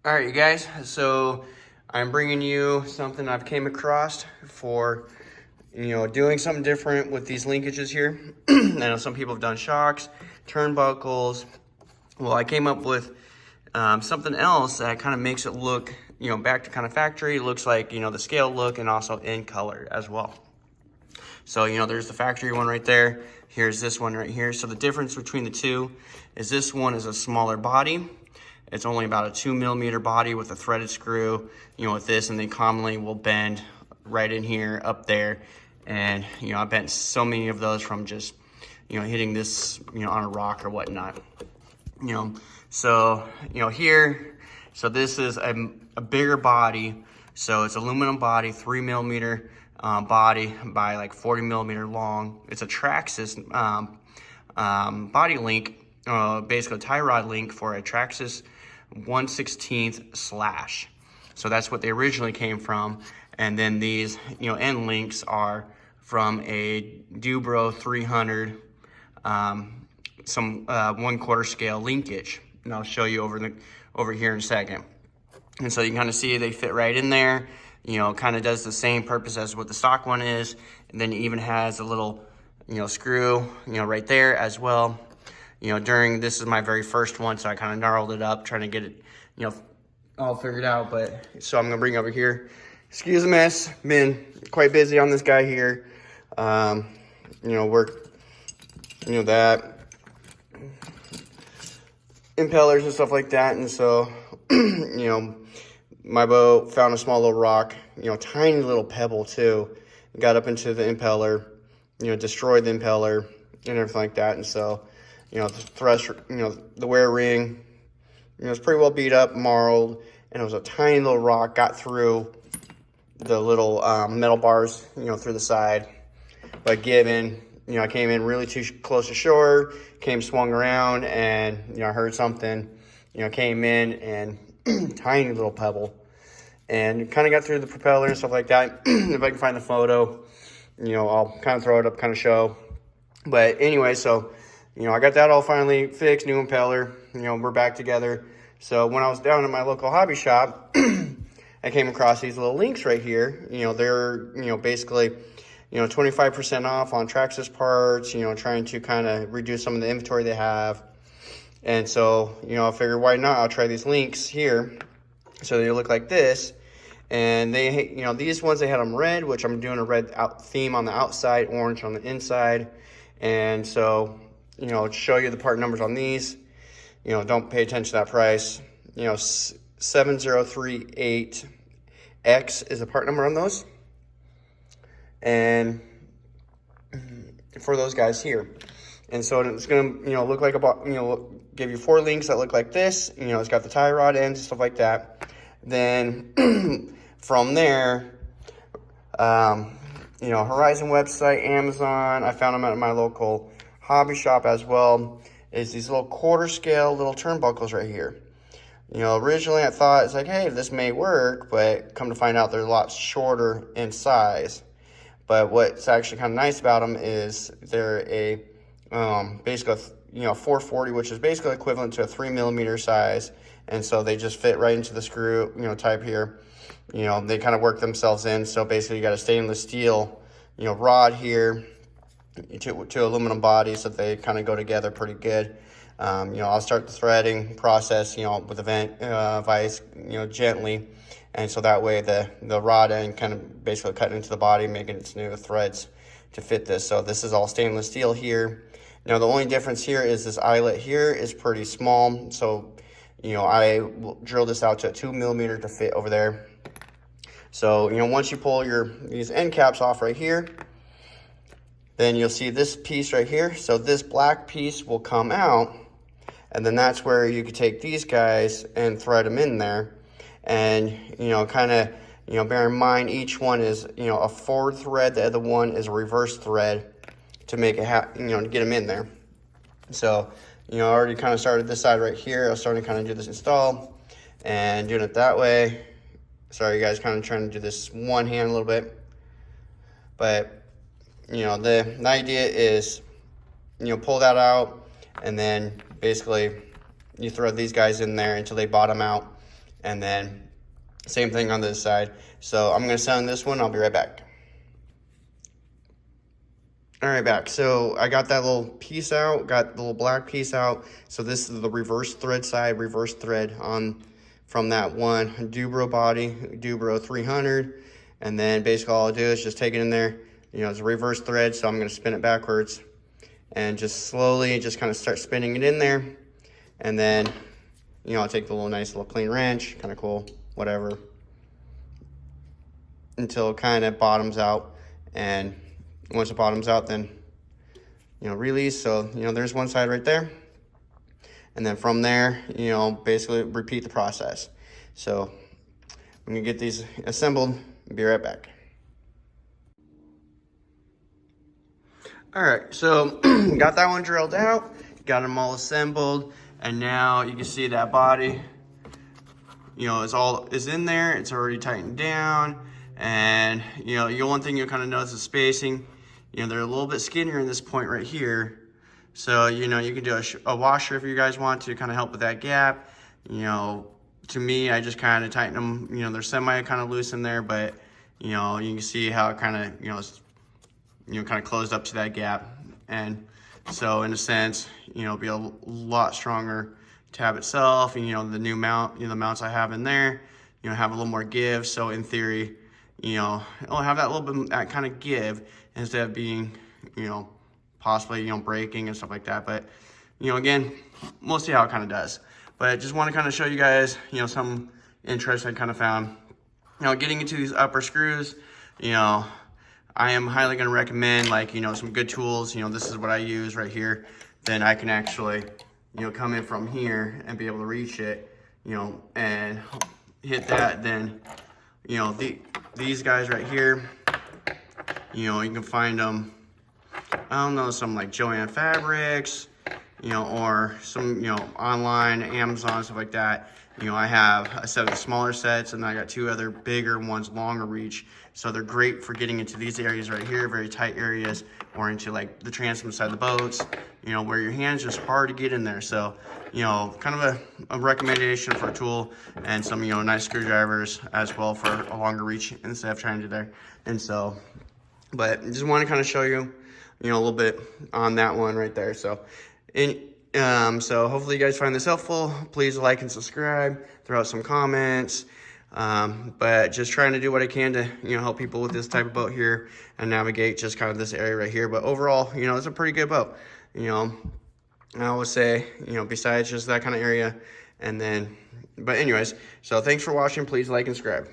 All right, you guys, so I'm bringing you something I've came across for, doing something different with these linkages here. I know some people have done shocks, turnbuckles. Well, I came up with something else that kind of makes it look, back to kind of factory. It looks like, the scale look and also in color as well. So, there's the factory one right there. Here's this one right here. So the difference between the two is this one is a smaller body. It's only about a 2mm body with a threaded screw, with this, and they commonly will bend right in here, up there. And, I bent so many of those from just, hitting this, on a rock or whatnot. So, here, so this is a bigger body. So it's aluminum body, 3mm body by like 40mm long. It's a Traxxas body link, basically a tie rod link for a Traxxas 1/16 slash. So that's what they originally came from. And then these, end links are from a Dubro 300, some 1/4 scale linkage. And I'll show you over here in a second. And so you can kind of see they fit right in there. Kind of does the same purpose as what the stock one is. And then it even has a little, screw, right there as well. This is my very first one, so I kind of gnarled it up, trying to get it, all figured out. But so I'm gonna bring over here. Excuse the mess. Been quite busy on this guy here. Work, that impellers and stuff like that. And so, my boat found a small little rock, tiny little pebble too. Got up into the impeller, destroyed the impeller and everything like that. And so, the thrust, the wear ring, it's pretty well beat up, marled, and it was a tiny little rock, got through the little metal bars, through the side. But given, I came in really too close to shore, swung around, and, I heard something, came in, and tiny little pebble, and kind of got through the propeller and stuff like that. If I can find the photo, I'll kind of throw it up, kind of show. But anyway, so, I got that all finally fixed, new impeller, we're back together. So when I was down at my local hobby shop, I came across these little links right here. They're, basically, 25% off on Traxxas parts, trying to kind of reduce some of the inventory they have. And so, I figured, why not? I'll try these links here. So they look like this. And they, these ones, they had them red, which I'm doing a red theme on the outside, orange on the inside. And so, to show you the part numbers on these, don't pay attention to that price. 7038X is the part number on those. And for those guys here. And so it's going to, look like give you 4 links that look like this. It's got the tie rod ends and stuff like that. Then from there, Horizon website, Amazon, I found them at my local hobby shop as well, is these little 1/4 scale little turnbuckles right here. Originally I thought, it's like, hey, this may work, but come to find out they're a lot shorter in size. But what's actually kind of nice about them is they're a, basically, 440, which is basically equivalent to a 3mm size. And so they just fit right into the screw, type here. They kind of work themselves in. So basically you got a stainless steel, rod here to aluminum body, so they kind of go together pretty good. I'll start the threading process, with a vent vise, gently. And so that way the rod end kind of basically cut into the body, making its new threads to fit this. So this is all stainless steel here. Now the only difference here is this eyelet here is pretty small. So, I will drill this out to a 2mm to fit over there. So, once you pull these end caps off right here, then you'll see this piece right here. So this black piece will come out, and then that's where you could take these guys and thread them in there. And, kind of, bear in mind each one is, a forward thread. The other one is a reverse thread to make it, to get them in there. So, I already kind of started this side right here. I was starting to kind of do this install and doing it that way. Sorry, guys, kind of trying to do this one hand a little bit. But, the idea is, pull that out, and then basically you thread these guys in there until they bottom out. And then same thing on this side. So I'm gonna sound this one, I'll be right back. All right, back. So I got that little piece out, got the little black piece out. So this is the reverse thread side, reverse thread on from that one Dubro body, Dubro 300. And then basically all I'll do is just take it in there. You know, it's a reverse thread, so I'm gonna spin it backwards and just slowly just kind of start spinning it in there. And then, you know, I'll take the little nice little clean wrench, kind of cool, whatever, until it kind of bottoms out. And once it bottoms out, then, you know, release. So, you know, there's one side right there. And then from there, you know, basically repeat the process. So I'm gonna get these assembled and be right back. All right, so got that one drilled out, got them all assembled, and now you can see that body, you know, is in there. It's already tightened down. And, you know, the one thing you'll kind of notice is spacing. You know, they're a little bit skinnier in this point right here. So, you know, you can do a washer if you guys want to kind of help with that gap. You know, to me, I just kind of tighten them. You know, they're semi kind of loose in there, but, you know, you can see how it kind of, you know, kind of closed up to that gap. And so in a sense, you know, be a lot stronger tab itself. And, you know, the new mount, you know, the mounts I have in there, you know, have a little more give. So in theory, you know, it'll have that little bit, that kind of give instead of being, you know, possibly, you know, breaking and stuff like that. But, you know, again, we'll see how it kind of does. But I just want to kind of show you guys, you know, some interest I kind of found. You know, getting into these upper screws, you know, I am highly going to recommend, like, you know, some good tools. You know, this is what I use right here. Then I can actually, you know, come in from here and be able to reach it, you know, and hit that. Then, you know, these guys right here, you know, you can find them, I don't know, some like Joann Fabrics, you know, or some, you know, online, Amazon, stuff like that. You know, I have a set of the smaller sets, and I got two other bigger ones, longer reach. So they're great for getting into these areas right here, very tight areas, or into like the transom side of the boats, you know, where your hand's just hard to get in there. So, you know, kind of a recommendation for a tool, and some, you know, nice screwdrivers as well for a longer reach instead of trying to do there. And so, but just want to kind of show you, you know, a little bit on that one right there. So, so hopefully you guys find this helpful. Please like and subscribe, throw out some comments. But just trying to do what I can to, you know, help people with this type of boat here and navigate just kind of this area right here. But overall, you know, it's a pretty good boat. You know, I would say, you know, besides just that kind of area. And then, but anyways, so thanks for watching. Please like and subscribe.